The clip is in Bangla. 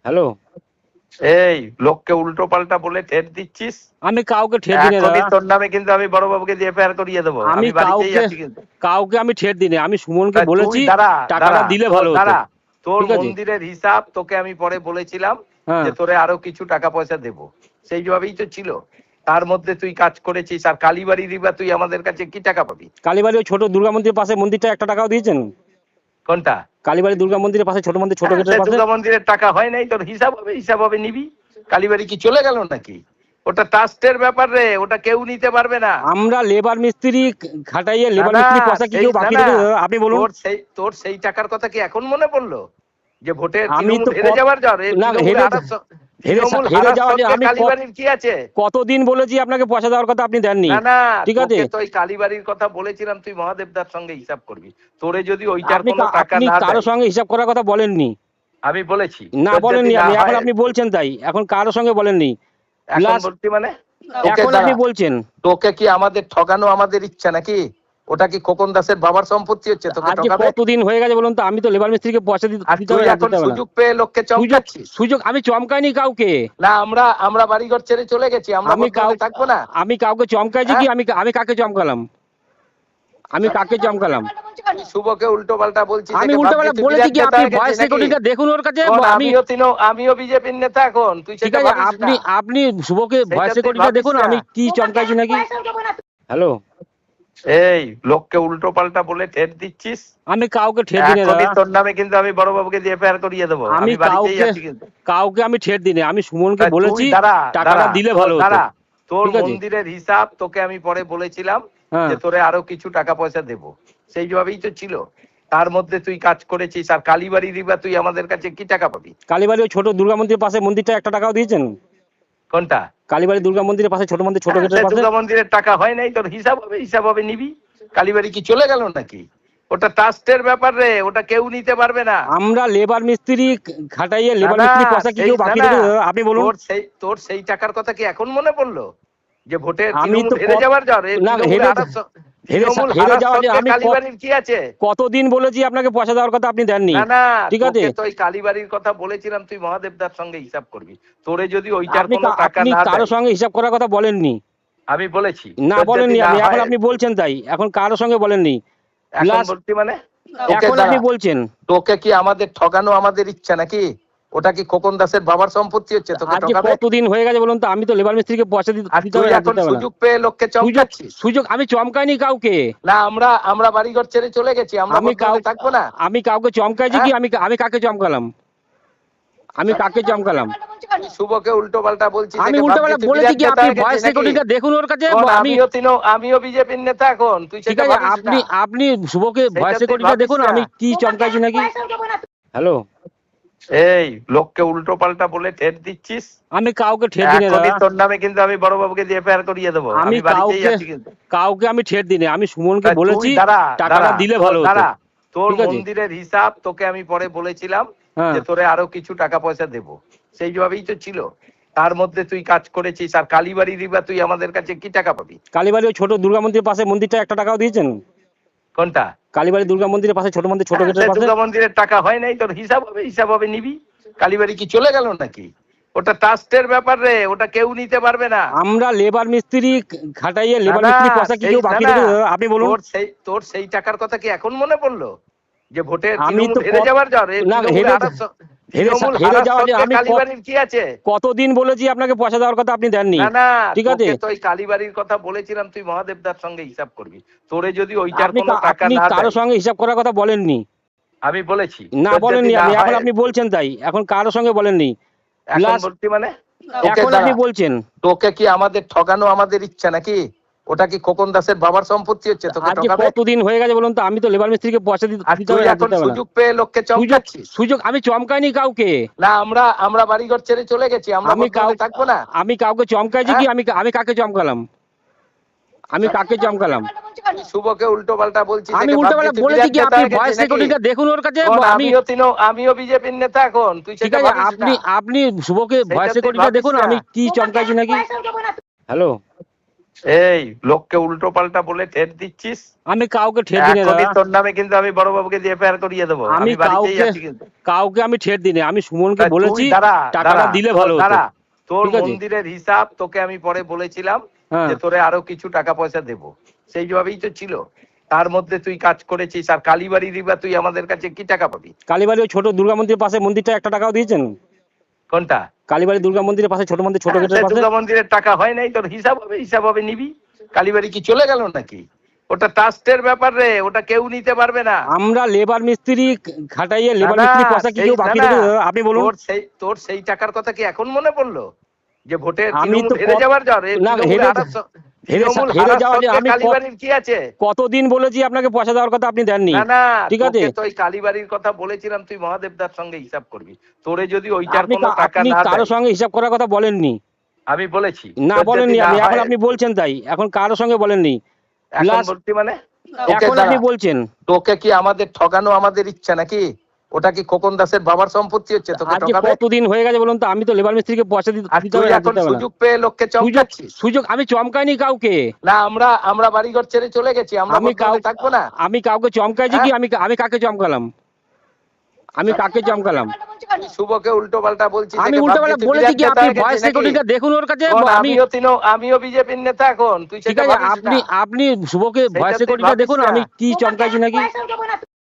হ্যালো। এই লোককে উল্টো পাল্টা বলে ঠেট দিচ্ছিস। আমি কাউকে ঠেট দিই না এখনই দাদা। তোর নামে কিন্তু আমি বড়বাবুকে দিয়ে এফআইআর করিয়ে দেবো। আমি আমি বাড়িতেই কাউকে আছি কিন্তু। কাউকে আমি ঠেট দিই না। আমি সুমনকে তুই বলেছি দাঁড়া টাকাটা দাঁড়া দিলে তোর ভালো হতো। দাঁড়া তোর ঠিক আছে? মন্দিরের হিসাব তোকে আমি পরে বলেছিলাম হ্যাঁ। যে তোরে আরো কিছু টাকা পয়সা দেব, সেইভাবেই তো ছিল। তার মধ্যে তুই কাজ করেছিস, আর কালীবাড়ির বা তুই আমাদের কাছে কি টাকা পাবি? কালীবাড়ি ওই ছোট দুর্গা মন্দিরের পাশে মন্দিরটা 1 টাকাও দিয়েছেন? কোনটা? কালীবাড়ি দুর্গা মন্দিরের পাশে ছোট মন্দির, ছোট গেটের পাশে। দুর্গা মন্দিরের টাকা হয় নাই, তোর হিসাব হবে নিবি। কালীবাড়ি কি চলে গেল নাকি? ওটা ট্রাস্টের ব্যাপার রে, ওটা কেউ নিতে পারবে না। আমরা লেবার মিস্ত্রি খাটাইয়ে লেবার মিস্ত্রি পয়সা কি কেউ বাকি রেখে দেবে? আপনি বলুন। তোর সেই টাকার কথা কি এখন মনে পড়লো? যে ভোটের আমি তো হেরে যাওয়ার জ্বর না, হেরে যাওয়া যে আমি কালীবাড়ির কি আছে? কতদিন বলেছি আপনাকে পয়সা দেওয়ার কথা, আপনি দেননি। না ঠিক আছে, তোকে তো ওই কালীবাড়ির কথা বলেছিলাম, তুই মহাদেবদার সঙ্গে হিসাব করবি। তোরে যদি ওইটার আপনি কোনো টাকা আপনি না কারোর দেয়। সঙ্গে হিসাব করার কথা বলেননি। আমি বলেছি না তোর বলেননি যদি না আপনি, এখন হয়- আপনি বলছেন তাই। এখন কারোর সঙ্গে বলেননি। এখন Plus, বলছি মানে এখন আপনি বলছেন তোকে কি আমাদের ঠকানো আমাদের ইচ্ছা নাকি? ওটা কি খোকন দাসের বাবার সম্পত্তি হচ্ছে তোকে আজকে ঠকাবে? কতদিন হয়ে গেছে বলুন তো? আমি তো লেবার মিস্ত্রিকে পয়সা আর দিতে তুই হবে না, এখন দিতে হবে না। সুযোগ পেয়ে লোককে চমকাচ্ছিস। সুযোগ আমি চমকাইনি কাউকে। না আমরা বাড়িঘর ছেড়ে চলে গেছি, আমরা আমি বর্তমানে থাকবো না। আমি কাউকে চমকাইছি কি? হ্যাঁ? আমি কাকে চমকালাম? আমি কাকে চমকালাম? শুভকে উল্টো পাল্টা বলছিস। আমি একে উল্টো ভাবছিস পাল্টা তুই বলেছি বিরাট কি? নেতা আপনি হয়ে গেছিস ভয়েস নাকি? রেকর্ডিংটা দেখুন ওর কাছে। শোন, আমি আমিও বিজেপির নেতা এখন, তুই ঠিক সেটা আছে, ভাবিস না। আপনি শুভকে সেটা ভয়েস তুই রেকর্ডিংটা ভাবিস দেখুন না। আমি কি চমকাইছি নাকি। হ্যালো। এই লোককে উল্টো পাল্টা বলে ঠেট দিচ্ছিস। আমি কাউকে ঠেট দিই না এখনই দাদা। তোর নামে কিন্তু আমি বড়বাবুকে দিয়ে এফআইআর করিয়ে দেবো। আমি আমি বাড়িতেই কাউকে আছি কিন্তু। কাউকে আমি ঠেট দিই না। আমি সুমনকে তুই বলেছি টাকাটা দিলে ভালো হতো। তোর ঠিক আছে? মন্দিরের হিসাব তোকে আমি পরে বলেছিলাম হ্যাঁ। যে তোরে আরো কিছু টাকা পয়সা দেব, সেইভাবেই তো ছিল। তার মধ্যে তুই কাজ করেছিস, আর কালীবাড়ির বা তুই আমাদের কাছে কি টাকা পাবি? কালীবাড়ি ওই ছোট দুর্গা মন্দিরের পাশে মন্দিরটা 1 টাকাও দিয়েছেন? কোনটা? কালীবাড়ি দুর্গা মন্দিরের পাশে ছোট মন্দির, ছোট গেটের পাশে। দুর্গা মন্দিরের টাকা হয় নাই, তোর হিসাব হবে নিবি। কালীবাড়ি কি চলে গেল নাকি? ওটা ট্রাস্টের ব্যাপার রে, ওটা কেউ নিতে পারবে না। আমরা লেবার মিস্ত্রি খাটাইয়ে লেবার মিস্ত্রি পয়সা কি কেউ বাকি রেখে দেবে? আপনি বলুন। তোর সেই টাকার কথা কি এখন মনে পড়লো? যে ভোটের আমি তো হেরে যাওয়ার জ্বর। না, হেরে যাওয়া যে আমি কালীবাড়ির কি আছে? কতদিন বলেছি আপনাকে পয়সা দেওয়ার কথা, আপনি দেননি। না ঠিক আছে, তোকে তো ওই কালীবাড়ির কথা বলেছিলাম, তুই মহাদেবদার সঙ্গে হিসাব করবি। তোরে যদি ওইটার আপনি কোনো টাকা আপনি না কারোর দেয়। সঙ্গে হিসাব করার কথা বলেননি। আমি বলেছি না তোর বলেননি যদি না আপনি, এখন হয়- আপনি বলছেন তাই। এখন কারোর সঙ্গে বলেননি। এখন Plus, বলছি মানে এখন আপনি বলছেন তোকে কি আমাদের ঠকানো আমাদের ইচ্ছা নাকি? ওটা কি খোকন দাসের বাবার সম্পত্তি হচ্ছে তোকে আজকে ঠকাবে? কতদিন হয়ে গেছে বলুন তো? আমি তো লেবার মিস্ত্রিকে পয়সা আর দিতে তুই হবে না, এখন দিতে হবে না। সুযোগ পেয়ে লোককে চমকাচ্ছিস। সুযোগ আমি চমকাইনি কাউকে। না আমরা বাড়িঘর ছেড়ে চলে গেছি, আমরা আমি বর্তমানে থাকবো না। আমি কাউকে চমকাইছি কি? হ্যাঁ? আমি কাকে চমকালাম? আমি কাকে চমকালাম? শুভকে উল্টো পাল্টা বলছিস। আমি একে উল্টো ভাবছিস পাল্টা তুই বলেছি বিরাট কি? নেতা আপনি হয়ে গেছিস ভয়েস নাকি? রেকর্ডিংটা দেখুন ওর কাছে। শোন, আমি আমিও বিজেপির নেতা এখন, তুই ঠিক সেটা আছে, ভাবিস না। আপনি শুভকে সেটা ভয়েস তুই রেকর্ডিংটা ভাবিস দেখুন না। আমি কি চমকাইছি নাকি। হ্যালো। এই লোককে উল্টো পাল্টা বলে ঠেট দিচ্ছিস। আমি কাউকে ঠেট দিই না এখনই দাদা। তোর নামে কিন্তু আমি বড়বাবুকে দিয়ে এফআইআর করিয়ে দেবো। আমি আমি বাড়িতেই আছি কিন্তু। কাউকে আমি ঠেট দিই না। আমি সুমনকে তুই বলেছি টাকাটা দিলে ভালো হতো। তোর ঠিক আছে? মন্দিরের হিসাব তোকে আমি পরে বলেছিলাম হ্যাঁ। যে তোরে আরো কিছু টাকা পয়সা দেব, সেইভাবেই তো ছিল। তার মধ্যে তুই কাজ করেছিস, আর কালীবাড়ির বা তুই আমাদের কাছে কি টাকা পাবি? কালীবাড়ি ওই ছোট দুর্গা মন্দিরের পাশে মন্দিরটা 1 টাকাও দিয়েছেন? কোনটা? কালীবাড়ি দুর্গা মন্দিরের পাশে ছোট মন্দির, ছোট গেটের পাশে। দুর্গা মন্দিরের টাকা হয় নাই, তোর হিসাব হবে নিবি। কালীবাড়ি কি চলে গেল নাকি? ওটা ট্রাস্টের ব্যাপার রে, ওটা কেউ নিতে পারবে না। আমরা লেবার মিস্ত্রি খাটাইয়ে লেবার মিস্ত্রি পয়সা কি কেউ বাকি রেখে দেবে? আপনি বলুন। তোর সেই টাকার কথা কি এখন মনে পড়লো? যে ভোটের আমি তো হেরে যাওয়ার জ্বর। না, হেরে যাওয়া যে আমি কালীবাড়ির কি আছে? কতদিন বলেছি আপনাকে পয়সা দেওয়ার কথা, আপনি দেননি। ঠিক আছে, তোকে তো ওই কালীবাড়ির কথা বলেছিলাম, তুই মহাদেবদার সঙ্গে হিসাব করবি। তোরে যদি ওইটার আপনি কোনো টাকা আপনি না কারোর দেয়। সঙ্গে হিসাব করার কথা বলেননি। আমি বলেছি না তোর যদি বলেননি না আপনি, এখন হয়- আপনি বলছেন তাই। এখন কারোর সঙ্গে বলেননি। এখন Plus, বলছি মানে এখন আপনি বলছেন তোকে কি আমাদের ঠকানো আমাদের ইচ্ছা নাকি? ওটা কি খোকন দাসের বাবার সম্পত্তি হচ্ছে তোকে আজকে ঠকাবে? কতদিন হয়ে গেছে বলুন তো? আমি তো লেবার মিস্ত্রিকে পয়সা আর দিতে তুই হবে না, এখন দিতে হবে না। সুযোগ পেয়ে লোককে চমকাচ্ছিস। সুযোগ আমি চমকাইনি কাউকে। না আমরা বাড়িঘর ছেড়ে চলে গেছি, আমরা বর্তমানে থাকবো না। আমি কাউকে চমকাইছি কি? হ্যাঁ? আমি কাকে চমকালাম? আমি কাকে চমকালাম? শুভকে উল্টো পাল্টা বলছিস। আমি একে উল্টো ভাবছিস পাল্টা তুই বলেছি বিরাট কি? নেতা আপনি হয়ে গেছিস ভয়েস নাকি? রেকর্ডিংটা দেখুন ওর কাছে। শোন, আমি আমিও বিজেপির নেতা এখন, তুই ঠিক সেটা আছে, ভাবিস না। আপনি শুভকে সেটা ভয়েস তুই রেকর্ডিংটা ভাবিস দেখুন না। আমি কি চমকাইছি নাকি। হ্যালো। এই লোককে উল্টো পাল্টা বলে ঠেট দিচ্ছিস। আমি কাউকে ঠেট দিই না এখনই দাদা। তোর নামে কিন্তু আমি বড়বাবুকে দিয়ে এফআইআর করিয়ে দেবো। আমি আমি বাড়িতেই কাউকে আছি কিন্তু। কাউকে আমি ঠেট দিই না। আমি সুমনকে তা বলেছি তুই দাঁড়া, টাকাটা দাঁড়া, দিলে তোর ভালো হতো। দাঁড়া, তোর ঠিক আছে? মন্দিরের হিসাব তোকে আমি পরে বলেছিলাম হ্যাঁ। যে তোরে আরো কিছু টাকা পয়সা দেবো, সেইভাবেই তো ছিল। তার মধ্যে তুই কাজ করেছিস। আর কালীবাড়ি দিবা তুই আমাদের কাছে কি টাকা পাবি? কালীবাড়ি ওই ছোট দুর্গা মন্দিরের পাশে মন্দিরটা 1 টাকাও দিয়েছেন? কোনটা? কালীবাড়ি দুর্গা মন্দিরের পাশে ছোট মন্দির, ছোট হ্যাঁ, গেটের সে পাশে। দুর্গা মন্দিরের টাকা হয় নাই, তোর হিসাব হবে, হিসাব হবে নিবি। কালীবাড়ি কি চলে গেল নাকি? ওটা ট্রাস্টের ব্যাপার রে, ওটা কেউ নিতে পারবে না। আমরা লেবার মিস্ত্রি খাটাইয়ে লেবার না, মিস্ত্রি পয়সা কি সেই কেউ বাকি না, রেখে দেবে? আপনি বলুন। তোর সেই টাকার কথা কি এখন মনে পড়লো? যে ভোটের আমি তো তৃণমূল হেরে যাওয়ার জ্বর, এই না, তৃণমূল হেরে হারার তৃণমূল হেরে হারার যাওয়া যে সঙ্গে আমি কালীবাড়ির কি আছে? কতদিন বলেছি আপনাকে পয়সা দেওয়ার কথা, আপনি দেননি। না না, ঠিক আছে? তোকে তো ওই কালীবাড়ির কথা বলেছিলাম, তুই মহাদেবদার সঙ্গে হিসাব করবি। তোরে যদি ওইটার আপনি কোনো টাকা আপনি না কারোর দেয়, সঙ্গে হিসাব করার কথা বলেননি। আমি বলেছি না তোর বলেননি যদি না আপনি, এখন হয়, আপনি বলছেন তাই। এখন কারোর সঙ্গে বলেননি। এখন Last- বলছি মানে তোকে এখন আপনি দাঁড়া, বলছেন। তোকে কি আমাদের ঠকানো আমাদের ইচ্ছা নাকি? ওটা কি খোকন দাসের বাবার সম্পত্তি হচ্ছে তোকে আজকে ঠকাবে? কতদিন হয়ে গেছে বলুন তো? আমি তো লেবার মিস্ত্রিকে পয়সা আর দিতে তুই হবে না, এখন দিতে হবে না। সুযোগ পেয়ে লোককে চমকাচ্ছিস। সুযোগ আমি চমকাইনি কাউকে। না, আমরা বাড়িঘর ছেড়ে চলে গেছি, আমরা আমি বর্তমানে থাকবো না। আমি কাউকে চমকাইছি কি? হ্যাঁ? আমি কাকে চমকালাম? আমি কাকে চমকালাম? তুই শুভকে উল্টো পাল্টা বলছিস। আমি একে উল্টো ভাবছিস পাল্টা তুই বলেছি বিরাট কি? নেতা আপনি হয়ে গেছিস ভয়েস নাকি? রেকর্ডিংটা দেখুন ওর কাছে। শোন, আমি আমিও বিজেপির নেতা এখন, তুই ঠিক সেটা আছে, ভাবিস না। আপনি শুভকে সেটা ভয়েস তুই রেকর্ডিংটা ভাবিস দেখুন না। আমি কি চমকাইছি নাকি।